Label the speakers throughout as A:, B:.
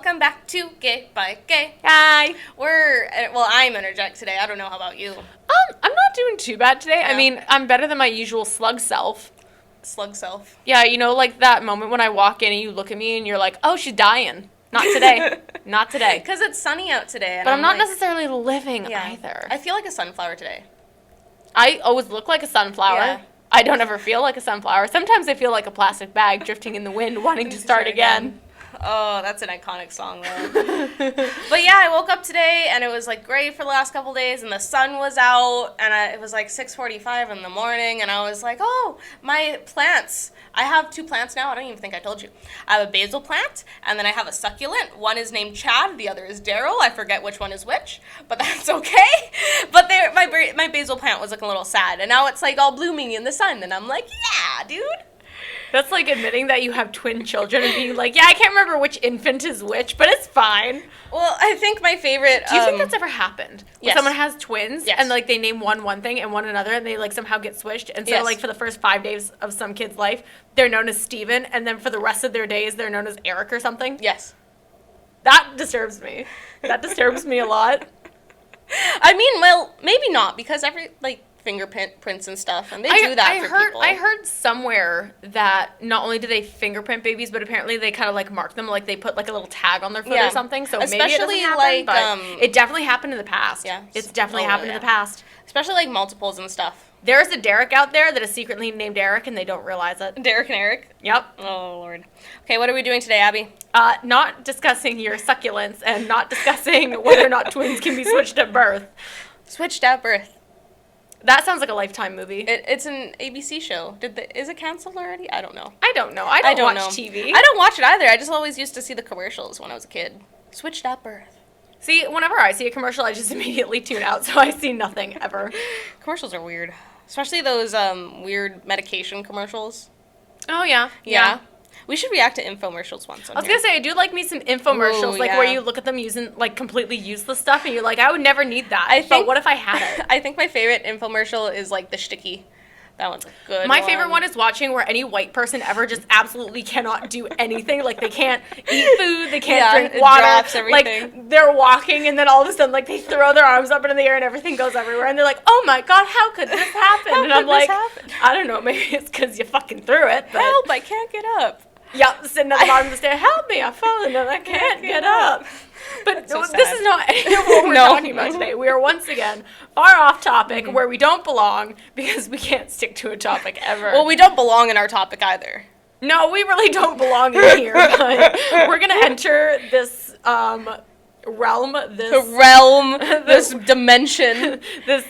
A: welcome back to Gay by Gay.
B: Hi.
A: I'm energetic today. I don't know how about you.
B: I'm not doing too bad today.
A: Yeah.
B: I mean, I'm better than my usual slug self.
A: Slug self.
B: Yeah, you know, like that moment when I walk in and you look at me and you're like, oh, she's dying. Not today. Not today.
A: Because it's sunny out today.
B: But I'm not necessarily living either.
A: I feel like a sunflower today.
B: I always look like a sunflower.
A: Yeah.
B: I don't ever feel like a sunflower. Sometimes I feel like a plastic bag drifting in the wind, wanting to start again.
A: Oh, that's an iconic song, though. But yeah, I woke up today, and it was, like, great for the last couple days, and the sun was out, and it was, like, 6:45 in the morning, and I was like, oh, my plants. I have 2 plants now. I don't even think I told you. I have a basil plant, and then I have a succulent. One is named Chad. The other is Daryl. I forget which one is which, but that's okay. But my basil plant was looking a little sad, and now it's, like, all blooming in the sun, and I'm like, yeah, dude.
B: That's like admitting that you have twin children and being like, yeah, I can't remember which infant is which, but it's fine.
A: Well, I think my favorite...
B: Do you think that's ever happened?
A: Yes.
B: When someone has twins
A: Yes.
B: and, like, they name one thing and one another and they, like, somehow get switched. And so,
A: Yes.
B: like, for the first 5 days of some kid's life, they're known as Steven, and then for the rest of their days, they're known as Eric or something.
A: Yes.
B: That disturbs me. That disturbs me a lot.
A: I mean, well, maybe not, because fingerprints and stuff, and they do that for people.
B: I heard somewhere that not only do they fingerprint babies, but apparently they kind of, like, mark them, like they put, like, a little tag on their foot or something, so maybe it doesn't happen, but it definitely happened in the past.
A: Yeah.
B: It's definitely happened in the past.
A: Especially, like, multiples and stuff.
B: There's a Derek out there that is secretly named Eric, and they don't realize it.
A: Derek and Eric?
B: Yep.
A: Oh, Lord. Okay, what are we doing today, Abby?
B: Not discussing your succulents, and not discussing whether or not twins can be switched at birth.
A: Switched at birth.
B: That sounds like a Lifetime movie.
A: It's an ABC show. Is it canceled already? I don't know.
B: I don't know. I don't watch TV.
A: I don't watch it either. I just always used to see the commercials when I was a kid. Switched at birth.
B: See, whenever I see a commercial, I just immediately tune out, so I see nothing ever.
A: Commercials are weird. Especially those weird medication commercials.
B: Oh, yeah.
A: Yeah. We should react to infomercials once on
B: I was going to say, I do like me some infomercials,
A: Ooh,
B: where you look at them using, like, completely useless stuff, and you're like, I would never need that, but what if I had it?
A: I think my favorite infomercial is, like, the Sticky. That one's a good
B: My favorite one is watching where any white person ever just absolutely cannot do anything. Like, they can't eat food, they can't drink water.
A: Drops everything.
B: Like, they're walking, and then all of a sudden, like, they throw their arms up into the air, and everything goes everywhere. And they're like, oh, my God, how could this happen? And I'm like, I don't know, maybe it's because you fucking threw it. But
A: help, I can't get up.
B: Yep, sitting at the bottom of the stair, help me, I've fallen and I can't get up. But
A: so
B: this is not what we're talking about today. We are once again far off topic where we don't belong because we can't stick to a topic ever.
A: Well, we don't belong in our topic either.
B: No, we really don't belong in here, but we're going to enter this realm,
A: this dimension,
B: this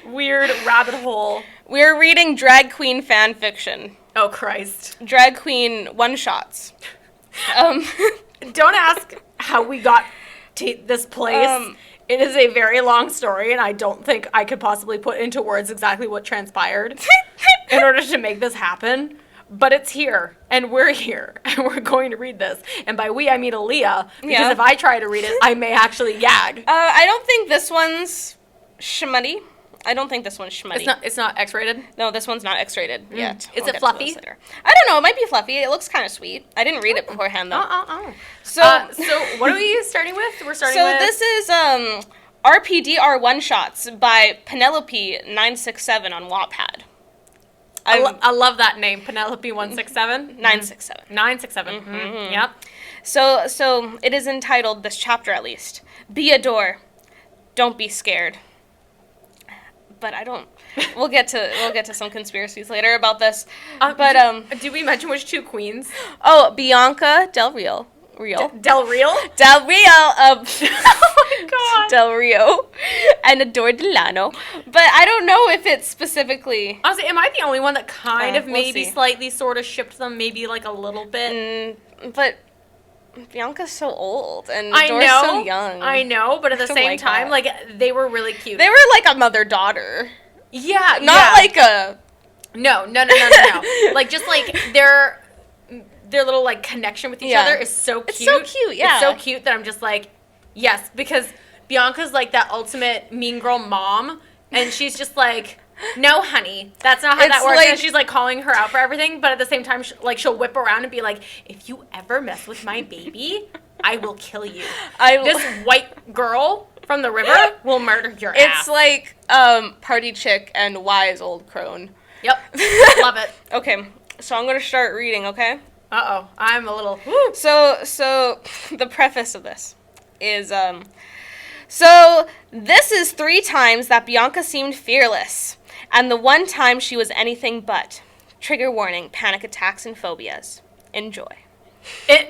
B: weird rabbit hole.
A: We're reading drag queen fan fiction.
B: Oh, Christ.
A: Drag queen one-shots.
B: Don't ask how we got to this place. It is a very long story, and I don't think I could possibly put into words exactly what transpired in order to make this happen. But it's here, and we're here, and we're going to read this. And by we, I mean Aaliyah, because if I try to read it, I may actually gag.
A: I don't think this one's schmutty. I don't think this one's schmutty.
B: It's not X-rated?
A: No, this one's not X-rated yet.
B: Is it fluffy?
A: I don't know. It might be fluffy. It looks kind of sweet. I didn't read it beforehand, though.
B: So what are we starting with? We're starting with...
A: So this is RPDR One-Shots by Penelope967 on Wattpad.
B: I love that name, Penelope167.
A: 967.
B: 967.
A: Mm-hmm.
B: Yep.
A: So it is entitled, this chapter at least, BiAdore. Don't be scared. But I don't. We'll get to some conspiracies later about this.
B: Did we mention which 2 queens?
A: Oh, Bianca Del Rio.
B: Del Rio?
A: Del Rio of
B: oh my God.
A: Del Rio and Adore Delano. But I don't know if it's specifically.
B: Honestly, am I the only one that kind of maybe slightly sort of shipped them, maybe like a little bit?
A: But Bianca's so old and Adore's so young.
B: I know, but at the same time, like, they were really cute.
A: They were like a mother-daughter.
B: Yeah,
A: not like a...
B: No. Like, just like their little, like, connection with each other is so cute.
A: It's so cute, yeah.
B: It's so cute that I'm just like, yes, because Bianca's like that ultimate mean girl mom, and she's just like... No, honey, that's not how that works. Like, and she's like calling her out for everything, but at the same time, she'll whip around and be like, if you ever mess with my baby, I will kill you.
A: This
B: white girl from the river will murder your ass.
A: It's like Party Chick and Wise Old Crone.
B: Yep. Love it.
A: Okay, so I'm going to start reading, okay?
B: Uh-oh. I'm a little...
A: So the preface of this is, so this is 3 times that Bianca seemed fearless, and the 1 time she was anything but. Trigger warning, panic attacks and phobias. Enjoy.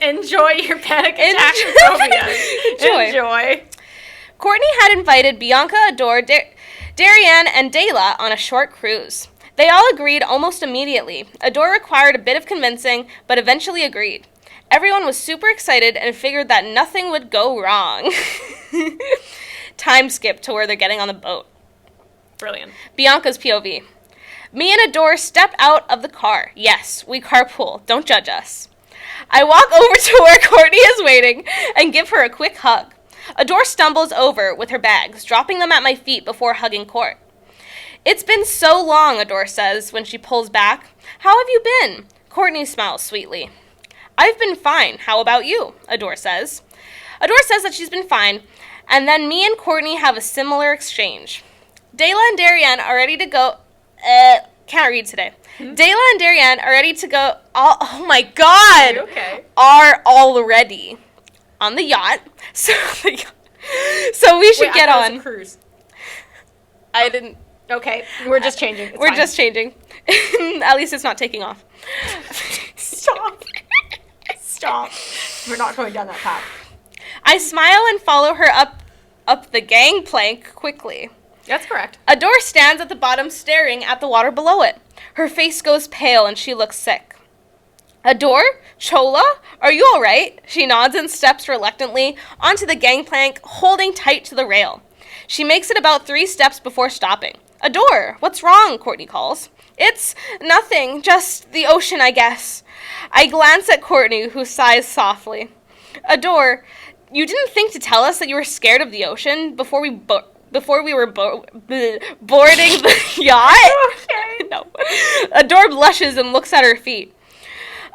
B: Enjoy your panic attacks and phobias. Enjoy.
A: Courtney had invited Bianca, Adore, Darianne, and Dayla on a short cruise. They all agreed almost immediately. Adore required a bit of convincing, but eventually agreed. Everyone was super excited and figured that nothing would go wrong. Time skip to where they're getting on the boat.
B: Brilliant.
A: Bianca's POV. Me and Adore step out of the car. Yes, we carpool. Don't judge us. I walk over to where Courtney is waiting and give her a quick hug. Adore stumbles over with her bags, dropping them at my feet before hugging Court. It's been so long, Adore says when she pulls back. How have you been? Courtney smiles sweetly. I've been fine. How about you? Adore says. Adore says that she's been fine, and then me and Courtney have a similar exchange. Dayla and Darianne are ready to go. Can't read today. Dayla and Darianne are ready to go. Oh my God!
B: Okay.
A: Are already on the yacht. So we should get on.
B: It was a cruise.
A: I didn't.
B: Okay, we're just changing.
A: We're just changing. At least it's not taking off.
B: Stop. Stop. We're not going down that path.
A: I smile and follow her up the gangplank quickly.
B: That's correct.
A: Adore stands at the bottom staring at the water below it. Her face goes pale and she looks sick. Adore? Chola? Are you all right? She nods and steps reluctantly onto the gangplank, holding tight to the rail. She makes it about 3 steps before stopping. Adore, what's wrong? Courtney calls. It's nothing, just the ocean, I guess. I glance at Courtney, who sighs softly. Adore, you didn't think to tell us that you were scared of the ocean before we were boarding the yacht?
B: Okay.
A: No. Adore blushes and looks at her feet.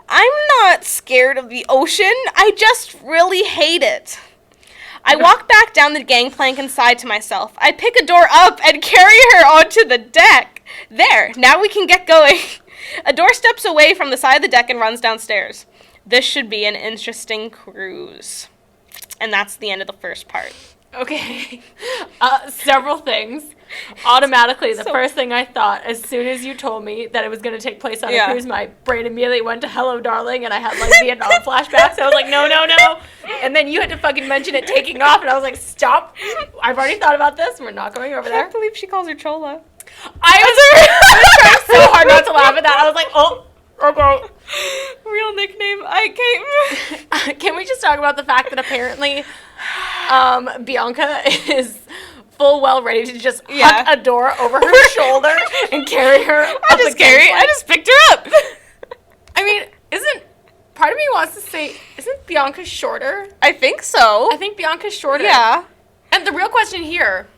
A: I'm not scared of the ocean. I just really hate it. I walk back down the gangplank and sigh to myself. I pick Adore up and carry her onto the deck. There, now we can get going. Adore steps away from the side of the deck and runs downstairs. This should be an interesting cruise. And that's the end of the first part.
B: Okay. Several things. Automatically, the first thing I thought, as soon as you told me that it was going to take place on a cruise, my brain immediately went to Hello, Darling, and I had, like, Vietnam flashbacks. I was like, no. And then you had to fucking mention it taking off, and I was like, stop. I've already thought about this. We're not going over there.
A: I can't believe she calls her Chola.
B: I was trying so hard not to laugh at that. I was like, oh, okay.
A: Real nickname, I came.
B: Can we just talk about the fact that apparently Bianca is full well ready to just hug Adore over her shoulder and carry her
A: I just picked her up.
B: I mean, part of me wants to say, isn't Bianca shorter?
A: I think so.
B: I think Bianca's shorter.
A: Yeah.
B: And the real question here,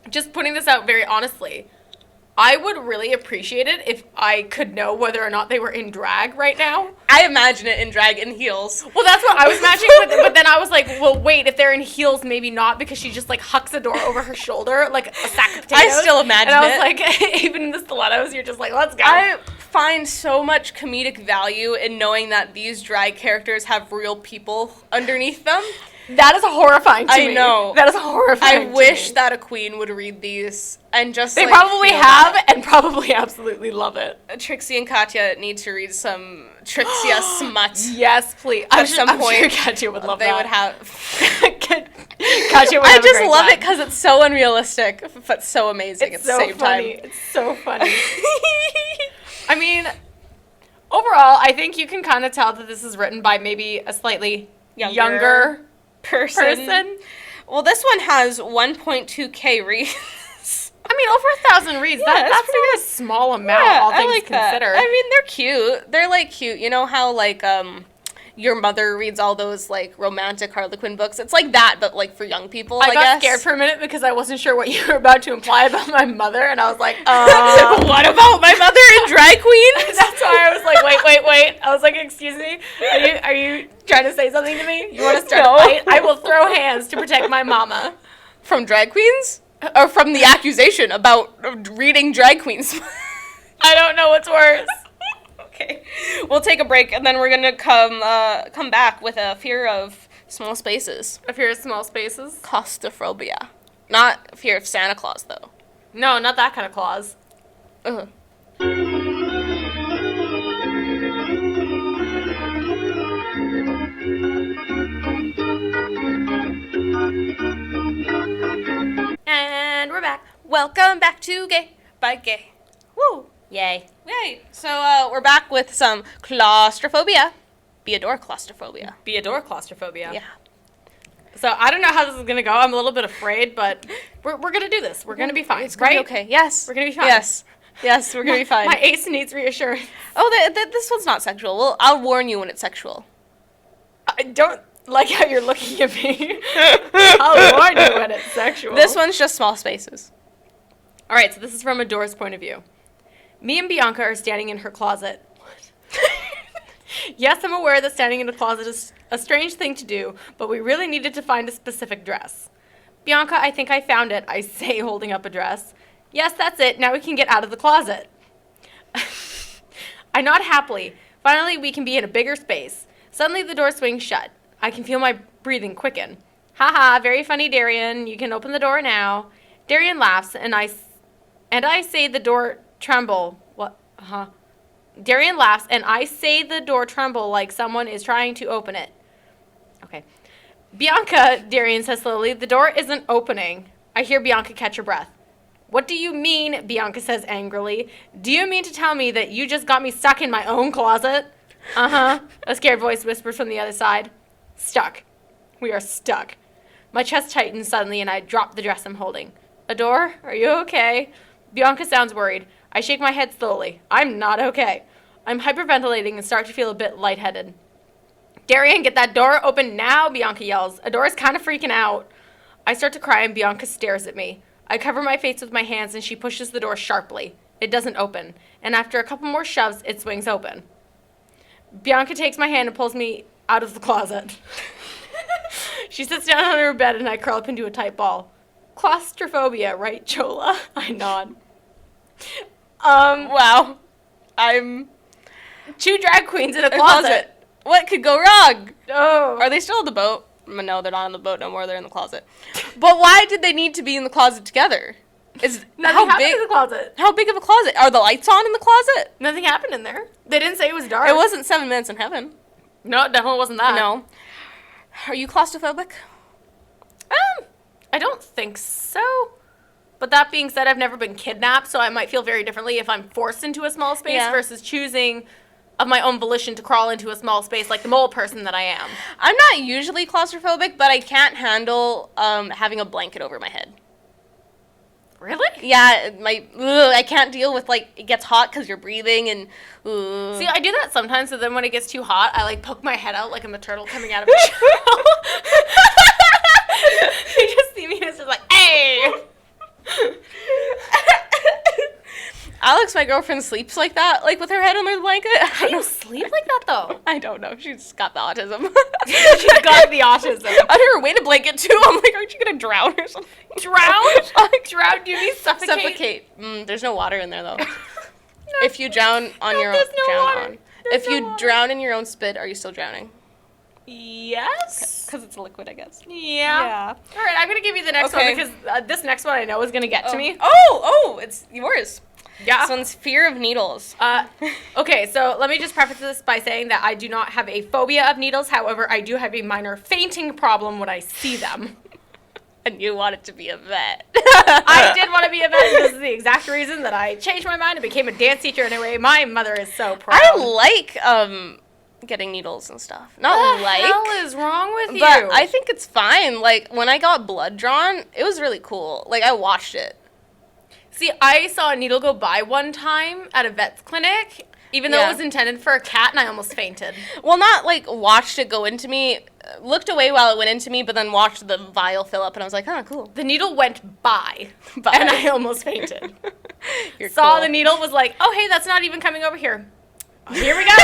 B: just putting this out very honestly, I would really appreciate it if I could know whether or not they were in drag right now.
A: I imagine it in drag in heels.
B: Well, that's what I was imagining, but then I was like, well, wait, if they're in heels, maybe not, because she just, like, hucks Adore over her shoulder like a sack of potatoes.
A: I still imagine it.
B: And I was like, even in the stilettos, you're just like, let's go.
A: I find so much comedic value in knowing that these drag characters have real people underneath them.
B: That is horrifying to me.
A: I know.
B: That is horrifying
A: I wish that a queen would read these and just
B: They probably have and probably absolutely love it.
A: Trixie and Katya need to read some Trixia smut.
B: Yes, please.
A: At some point,
B: sure Katya would love
A: they
B: that.
A: would have.
B: Katya would have
A: I just
B: a great
A: love
B: time.
A: it because it's so unrealistic, but so amazing at the same
B: funny.
A: time.
B: It's so funny. I mean, overall, I think you can kind of tell that this is written by maybe a slightly younger person.
A: Well, this one has 1.2k reads.
B: I mean, over 1,000 reads.
A: Yeah,
B: That's not a small amount, all things considered.
A: I mean, they're cute. They're, like, cute. You know how, like, your mother reads all those, like, romantic Harlequin books. It's like that, but, like, for young people, I
B: got
A: guess.
B: scared for a minute because I wasn't sure what you were about to imply about my mother, and I was like,
A: what about my mother and drag queens?
B: That's why I was like, wait. I was like, excuse me? Are you trying to say something to me? You want to start a fight? I will throw hands to protect my mama.
A: From drag queens? Or from the accusation about reading drag queens?
B: I don't know what's worse.
A: Okay. We'll take a break, and then we're going to come back with a fear of small spaces.
B: A fear of small spaces?
A: Claustrophobia. Not fear of Santa Claus, though.
B: No, not that kind of clause.
A: Uh-huh.
B: And we're back.
A: Welcome back to Gay by Gay.
B: Woo! Yay.
A: Yay. So we're back with some claustrophobia. BiAdore claustrophobia.
B: BiAdore claustrophobia.
A: Yeah.
B: So I don't know how this is going to go. I'm a little bit afraid, but we're going to do this. We're going to be fine,
A: It's gonna
B: right?
A: be okay. Yes.
B: We're going to be fine.
A: Yes. Yes, we're going to be fine.
B: My ace needs reassurance.
A: Oh, this one's not sexual. Well, I'll warn you when it's sexual.
B: I don't like how you're looking at me. I'll warn you when it's sexual.
A: This one's just small spaces.
B: All right, so this is from Adore's point of view. Me and Bianca are standing in her closet. What? Yes, I'm aware that standing in a closet is a strange thing to do, but we really needed to find a specific dress. Bianca, I think I found it, I say, holding up a dress. Yes, that's it. Now we can get out of the closet. I nod happily. Finally, we can be in a bigger space. Suddenly, the door swings shut. I can feel my breathing quicken. Haha, very funny, Darian. You can open the door now. Darian laughs, and I say the door tremble. What? Darian laughs, and I say the door tremble like someone is trying to open it. Okay. Bianca, Darian says slowly, the door isn't opening. I hear Bianca catch her breath. What do you mean, Bianca says angrily. Do you mean to tell me that you just got me stuck in my own closet? Uh-huh, a scared voice whispers from the other side. Stuck. We are stuck. My chest tightens suddenly, and I drop the dress I'm holding. Adore, are you okay? Bianca sounds worried. I shake my head slowly. I'm not okay. I'm hyperventilating and start to feel a bit lightheaded. Darian, get that door open now, Bianca yells. Adore's kind of freaking out. I start to cry, and Bianca stares at me. I cover my face with my hands, and she pushes the door sharply. It doesn't open, and after a couple more shoves, it swings open. Bianca takes my hand and pulls me out of the closet. She sits down on her bed, and I curl up into a tight ball. Claustrophobia, right, Chola? I nod.
A: Wow. I'm...
B: Two drag queens in a closet.
A: What could go wrong?
B: Oh.
A: Are they still on the boat? No, they're not on the boat no more. They're in the closet. But why did they need to be in the closet together?
B: Nothing happened in the closet.
A: How big of a closet? Are the lights on in the closet?
B: Nothing happened in there. They didn't say it was dark.
A: It wasn't 7 minutes in heaven.
B: No, it definitely wasn't that.
A: No. Are you claustrophobic?
B: I don't think so. But that being said, I've never been kidnapped, so I might feel very differently if I'm forced into a small space versus choosing of my own volition to crawl into a small space like the mole person that I am.
A: I'm not usually claustrophobic, but I can't handle having a blanket over my head.
B: Really?
A: Yeah, I can't deal with, like, it gets hot because you're breathing and...
B: See, I do that sometimes, so then when it gets too hot, I, like, poke my head out like I'm a turtle coming out of a shell. You just see me and it's just like, hey!
A: Alex, my girlfriend, sleeps like that, like with her head under the blanket.
B: How do you sleep like that, though?
A: I don't know. She's got the autism.
B: She's got the autism.
A: Under her weighted blanket, too. I'm like, aren't you going to drown or something?
B: Drown? Drown? Do you mean suffocate?
A: Suffocate. There's no water in there, though. If you drown on your own...
B: There's no water.
A: If you drown in your own spit, are you still drowning?
B: Yes.
A: Because it's a liquid, I guess.
B: Yeah. All right, I'm going to give you the next one because this next one I know is going to get to me.
A: Oh, it's yours.
B: Yeah.
A: This one's fear of needles.
B: Okay, so let me just preface this by saying that I do not have a phobia of needles. However, I do have a minor fainting problem when I see them.
A: And you wanted to be a vet.
B: I did want to be a vet, and this is the exact reason that I changed my mind and became a dance teacher anyway. My mother is so proud.
A: I like getting needles and stuff. Not
B: what
A: like.
B: What the hell is wrong with you?
A: But I think it's fine. Like, when I got blood drawn, it was really cool. Like, I watched it.
B: See, I saw a needle go by one time at a vet's clinic, Even though it was intended for a cat, and I almost fainted.
A: Well, not, like, watched it go into me, looked away while it went into me, but then watched the vial fill up, and I was like, oh, cool.
B: The neadle went by, and I almost fainted.
A: Saw
B: cool. The needle, was like, oh, hey, that's not even coming over here. Here we go.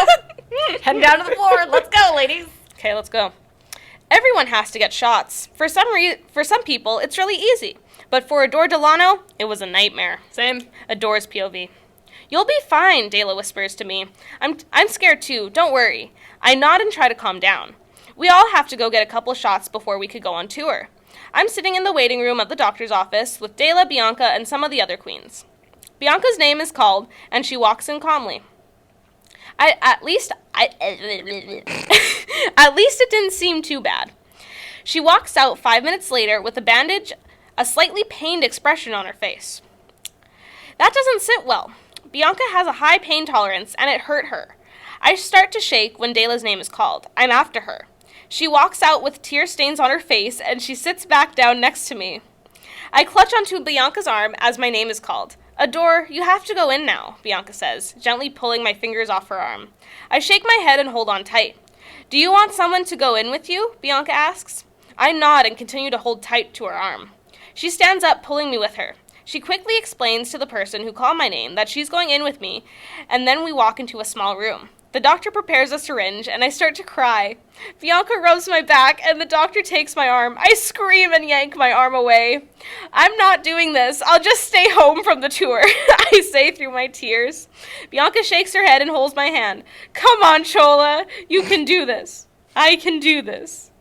B: Heading down to the floor. Let's go, ladies.
A: Okay, let's go. Everyone has to get shots. For some people, it's really easy. But for Adore Delano, it was a nightmare.
B: Same.
A: Adore's POV. You'll be fine, Dela whispers to me. I'm scared too, don't worry. I nod and try to calm down. We all have to go get a couple shots before we could go on tour. I'm sitting in the waiting room of the doctor's office with Dela, Bianca, and some of the other queens. Bianca's name is called, and she walks in calmly. At least it didn't seem too bad. She walks out 5 minutes later with a bandage, a slightly pained expression on her face. That doesn't sit well. Bianca has a high pain tolerance, and it hurt her. I start to shake when Dela's name is called. I'm after her. She walks out with tear stains on her face, and she sits back down next to me. I clutch onto Bianca's arm as my name is called. Adore, you have to go in now, Bianca says, gently pulling my fingers off her arm. I shake my head and hold on tight. Do you want someone to go in with you? Bianca asks. I nod and continue to hold tight to her arm. She stands up, pulling me with her. She quickly explains to the person who called my name that she's going in with me, and then we walk into a small room. The doctor prepares a syringe, and I start to cry. Bianca rubs my back, and the doctor takes my arm. I scream and yank my arm away. I'm not doing this. I'll just stay home from the tour, I say through my tears. Bianca shakes her head and holds my hand. Come on, Chola. You can do this. I can do this.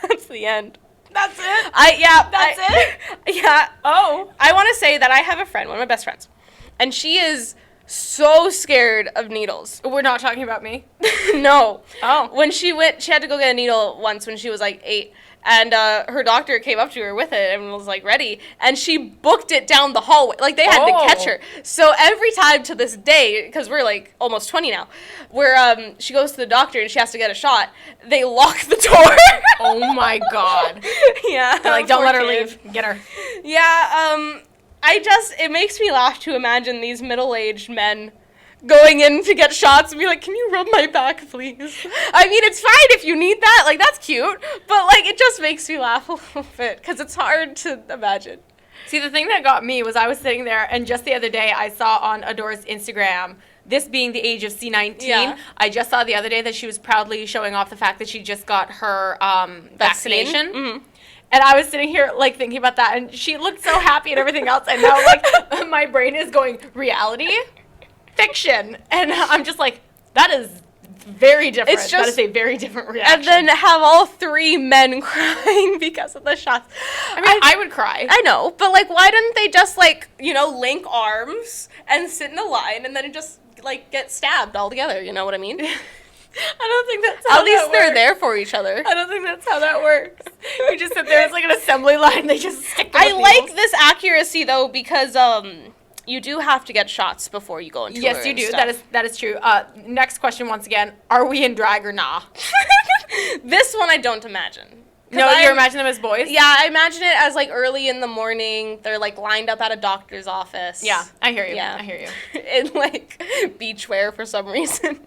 A: That's the end.
B: That's it?
A: That's
B: it?
A: Yeah.
B: Oh.
A: I want to say that I have a friend, one of my best friends, and she is so scared of needles.
B: We're not talking about me?
A: No.
B: Oh.
A: When she had to go get a needle once when she was like 8, and her doctor came up to her with it and was like ready, and she booked it down the hallway. Like they had to catch her. So every time to this day, because we're like almost 20 now, where she goes to the doctor and she has to get a shot, they lock the door.
B: Oh my God.
A: Yeah.
B: They're like, don't let her leave. Get her.
A: Yeah, it makes me laugh to imagine these middle-aged men going in to get shots and be like, can you rub my back, please? I mean, it's fine if you need that. Like, that's cute. But, like, it just makes me laugh a little bit because it's hard to imagine.
B: See, the thing that got me was I was sitting there, and just the other day I saw on Adore's Instagram, this being the age of C19,
A: yeah.
B: I just saw the other day that she was proudly showing off the fact that she just got her vaccination.
A: Mm-hmm.
B: And I was sitting here, like, thinking about that, and she looked so happy and everything else, and now, like, my brain is going, reality? Fiction. And I'm just like, that is very different.
A: It's just,
B: that is a very different reaction.
A: And then have all 3 men crying because of the shots.
B: I mean, I would cry.
A: I know, but, like, why didn't they just, like, you know, link arms and sit in a line and then just, like, get stabbed all together, you know what I mean?
B: I don't think that's how
A: At least
B: that
A: they're
B: works.
A: there for each other.
B: I don't think that's how that works. You just sit there, it's like an assembly line, they just stick them
A: I
B: with
A: like
B: needles.
A: this accuracy, though, because you do have to get shots before you go on tour.
B: Yes, you do.
A: Stuff.
B: That is true. Next question, once again, are we in drag or nah?
A: This one I don't imagine.
B: No, you imagine them as boys?
A: Yeah, I imagine it as, like, early in the morning. They're, like, lined up at a doctor's office.
B: Yeah, I hear you.
A: Yeah.
B: I hear you.
A: In, like, beachwear for some reason.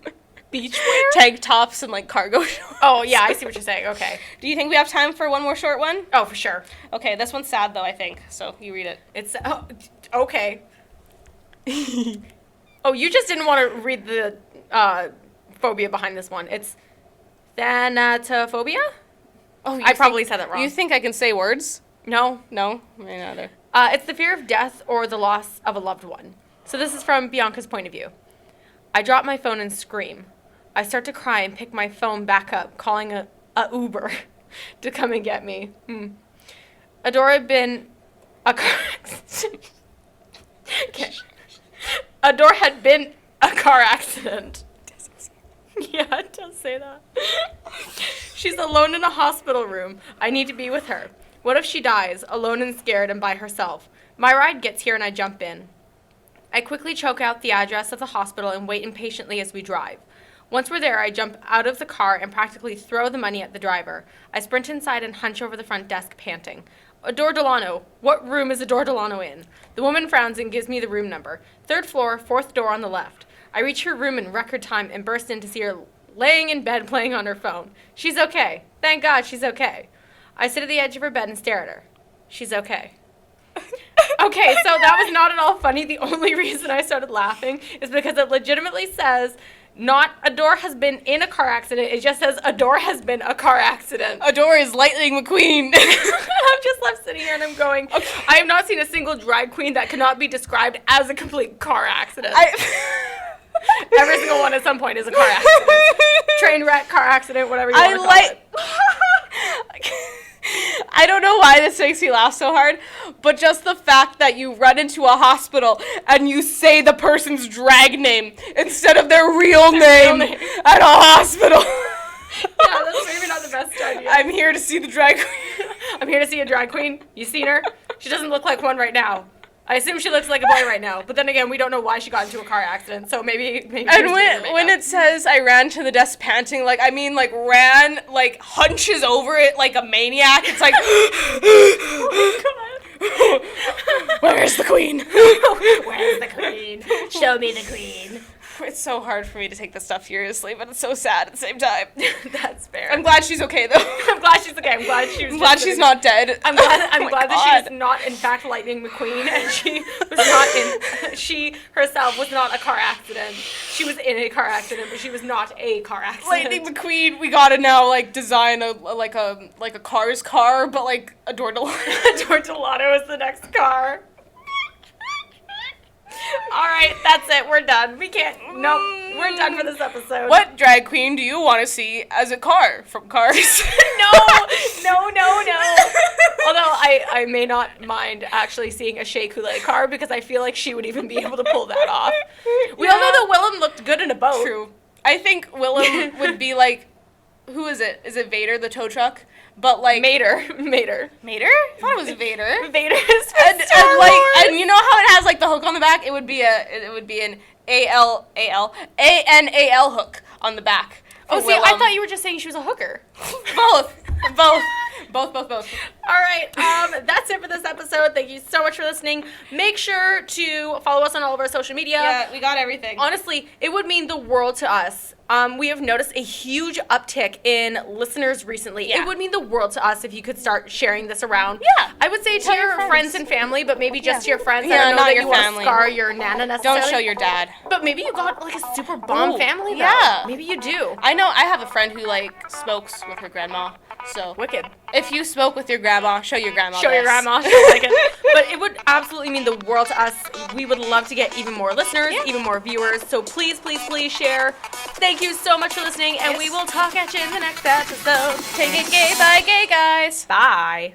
B: Beachwear?
A: Tank tops and, like, cargo shorts.
B: Oh, yeah, I see what you're saying. Okay.
A: Do you think we have time for one more short one?
B: Oh, for sure.
A: Okay, this one's sad, though, I think. So, you read it.
B: It's, okay. Oh, you just didn't want to read the phobia behind this one. It's thanatophobia?
A: Oh,
B: I probably said that wrong.
A: You think I can say words?
B: No.
A: No? Me neither.
B: It's the fear of death or the loss of a loved one. So this is from Bianca's point of view. I drop my phone and scream. I start to cry and pick my phone back up, calling a Uber to come and get me. Adore had been a car accident. Okay. Adore had been a car accident. Yeah, it does say that. She's alone in a hospital room. I need to be with her. What if she dies, alone and scared and by herself? My ride gets here and I jump in. I quickly choke out the address of the hospital and wait impatiently as we drive. Once we're there, I jump out of the car and practically throw the money at the driver. I sprint inside and hunch over the front desk, panting. Adore Delano. What room is Adore Delano in? The woman frowns and gives me the room number. 3rd floor, 4th door on the left. I reach her room in record time and burst in to see her laying in bed playing on her phone. She's okay. Thank God she's okay. I sit at the edge of her bed and stare at her. She's okay. Okay, so that was not at all funny. The only reason I started laughing is because it legitimately says, not Adore has been in a car accident. It just says Adore has been a car accident.
A: Adore is Lightning McQueen.
B: I'm just left sitting here and I'm going, okay. I have not seen a single drag queen that cannot be described as a complete car accident. Every single one at some point is a car accident. Train wreck, car accident, whatever you want to call it.
A: I don't know why this makes me laugh so hard, but just the fact that you run into a hospital and you say the person's drag name instead of their real name at a hospital.
B: Yeah, that's maybe not the best idea.
A: I'm here to see the drag queen.
B: I'm here to see a drag queen. You seen her? She doesn't look like one right now. I assume she looks like a boy right now, but then again, we don't know why she got into a car accident, so maybe.
A: And when it says I ran to the desk panting, like, I mean, like, ran, like, hunches over it like a maniac. It's like, oh my God. Where's the queen?
B: Where's the queen? Show me the queen.
A: It's so hard for me to take this stuff seriously, but it's so sad at the same time.
B: That's fair.
A: I'm glad she's okay, though.
B: I'm glad she's okay. I'm glad she's
A: not dead.
B: I'm glad that she was not, in fact, Lightning McQueen, and she herself was not a car accident. She was in a car accident, but she was not a car accident.
A: Lightning McQueen, we gotta now, like, design a Cars car, but, like, Adore Del Rio.
B: Adore Del Rio is the next car. All right, that's it. We're done. We can't. Nope. We're done for this episode.
A: What drag queen do you want to see as a car from Cars?
B: No. Although I may not mind actually seeing a Shea Coulee car because I feel like she would even be able to pull that off. We all know that Willem looked good in a boat.
A: True. I think Willem would be like, who is it? Is it Vader, the tow truck? But like
B: Mater?
A: Mater? I thought it was Vader.
B: Vader is
A: and you know how it has like the hook on the back? It would be an ANAL hook on the back.
B: Oh, see, I thought you were just saying she was a hooker.
A: Both. Both.
B: All right, that's it for this episode. Thank you so much for listening. Make sure to follow us on all of our social media.
A: Yeah, we got everything.
B: Honestly, it would mean the world to us. We have noticed a huge uptick in listeners recently.
A: Yeah.
B: It would mean the world to us if you could start sharing this around.
A: Yeah.
B: I would say to your friends and family, but maybe just to your friends.
A: Yeah,
B: I don't know
A: not
B: that
A: your
B: you want
A: family.
B: to scar your nana necessarily.
A: Don't show your dad.
B: But maybe you got like a super bomb family though.
A: Yeah.
B: Maybe you do.
A: I know I have a friend who like smokes with her grandma. So
B: wicked.
A: If you smoke with your grandma, show your grandma.
B: Show your grandma. She'll like it. But it would absolutely mean the world to us. We would love to get even more listeners, even more viewers. So please share. Thank you so much for listening, and we will talk at you in the next episode.
A: Take it gay, bye, gay guys.
B: Bye.